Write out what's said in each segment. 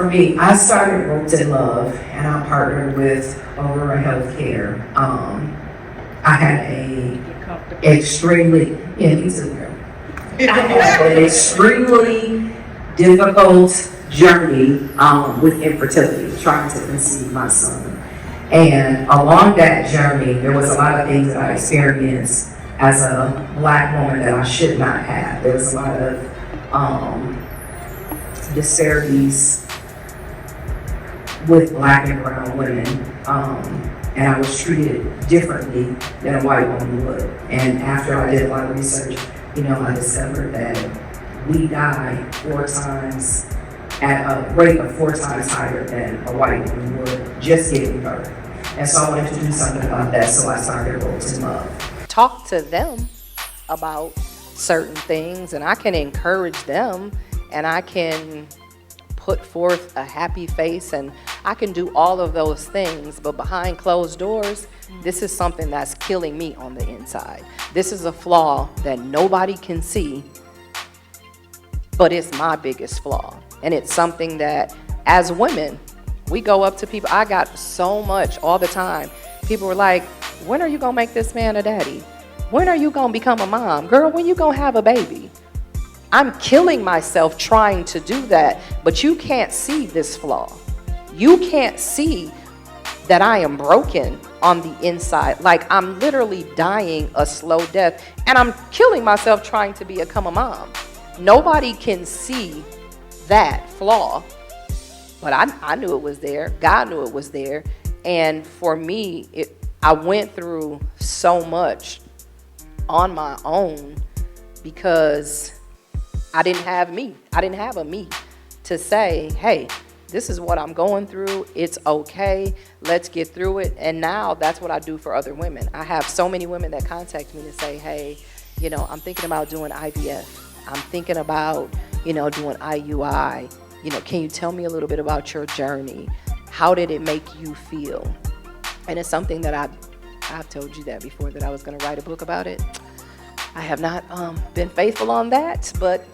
for me, I started Roped in Love, and I partnered with Aurora Healthcare. I had a extremely, yeah, these are girl. I had an extremely difficult journey with infertility, trying to conceive my son. And along that journey, there was a lot of things that I experienced as a Black woman that I should not have. There was a lot of disparities with Black and brown women, and I was treated differently than a white woman would. And after I did a lot of research, I discovered that we die 4 times at a rate of 4 times higher than a white woman would just giving birth. And so I wanted to do something about that, so I started Roped in Love. Talk to them about certain things, and I can encourage them, and I can put forth a happy face, and I can do all of those things, but behind closed doors, this is something that's killing me on the inside. This is a flaw that nobody can see, but it's my biggest flaw. And it's something that, as women, we go up to people. I got so much all the time. People were like, when are you gonna make this man a daddy? When are you gonna become a mom? Girl, when you gonna have a baby? I'm killing myself trying to do that, but you can't see this flaw. You can't see that I am broken on the inside. Like, I'm literally dying a slow death, and I'm killing myself trying to become a mom. Nobody can see that flaw, but I knew it was there. God knew it was there. And for me, I went through so much on my own because I didn't have me. I didn't have a me to say, hey, this is what I'm going through. It's okay. Let's get through it. And now that's what I do for other women. I have so many women that contact me to say, hey, I'm thinking about doing IVF. I'm thinking about, doing IUI. Can you tell me a little bit about your journey? How did it make you feel? And it's something that I've told you that before, that I was going to write a book about it. I have not been faithful on that, but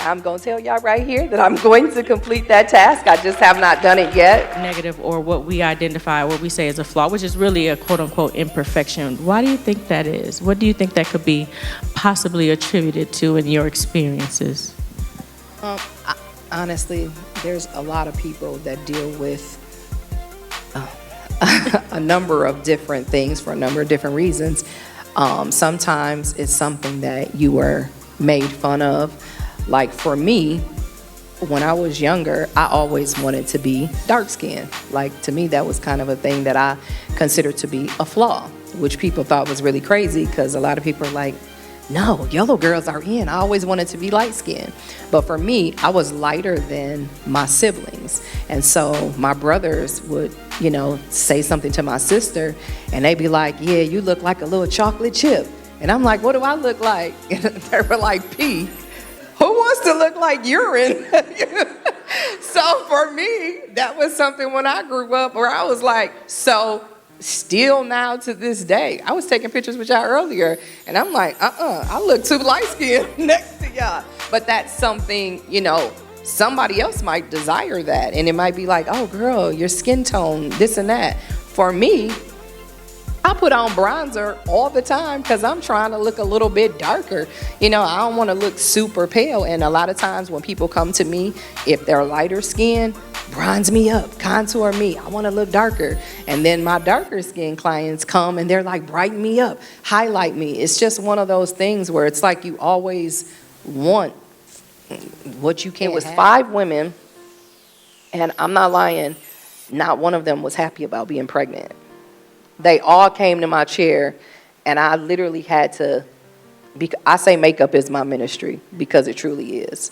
I'm going to tell y'all right here that I'm going to complete that task. I just have not done it yet. Negative, or what we identify, what we say is a flaw, which is really a quote-unquote imperfection. Why do you think that is? What do you think that could be possibly attributed to in your experiences? Honestly, there's a lot of people that deal with a number of different things for a number of different reasons. Sometimes it's something that you were made fun of. Like for me, when I was younger, I always wanted to be dark-skinned. Like, to me, that was kind of a thing that I considered to be a flaw, which people thought was really crazy, because a lot of people are like, no, yellow girls are in. I always wanted to be light-skinned. But for me, I was lighter than my siblings. And so my brothers would, say something to my sister, and they'd be like, yeah, you look like a little chocolate chip. And I'm like, what do I look like? And they were like, pee. Who wants to look like urine? So for me, that was something when I grew up where I was like, so still now to this day, I was taking pictures with y'all earlier, and I'm like, I look too light-skinned next to y'all. But that's something, somebody else might desire that, and it might be like, oh girl, your skin tone, this and that. For me, I put on bronzer all the time because I'm trying to look a little bit darker. I don't want to look super pale. And a lot of times when people come to me, if they're lighter skinned, bronze me up, contour me. I want to look darker. And then my darker skinned clients come and they're like, brighten me up, highlight me. It's just one of those things where it's like you always want what you can. It was 5 women, and I'm not lying, not one of them was happy about being pregnant. They all came to my chair, and I literally had to, I say makeup is my ministry because it truly is.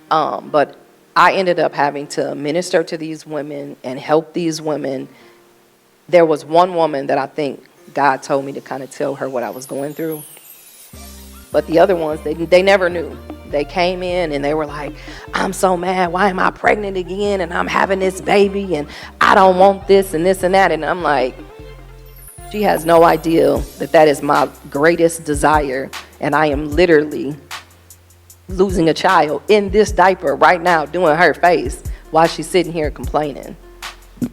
But I ended up having to minister to these women and help these women. There was one woman that I think God told me to kind of tell her what I was going through. But the other ones, they never knew. They came in and they were like, I'm so mad. Why am I pregnant again? And I'm having this baby, and I don't want this and this and that. And I'm like, she has no idea that is my greatest desire, and I am literally losing a child in this diaper right now doing her face while she's sitting here complaining.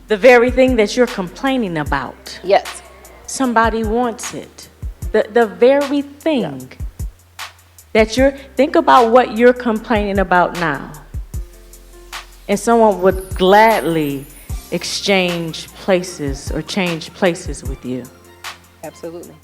The very thing that you're complaining about, Yes. somebody wants it. The very thing that think about what you're complaining about now. And someone would gladly exchange places or change places with you. Absolutely.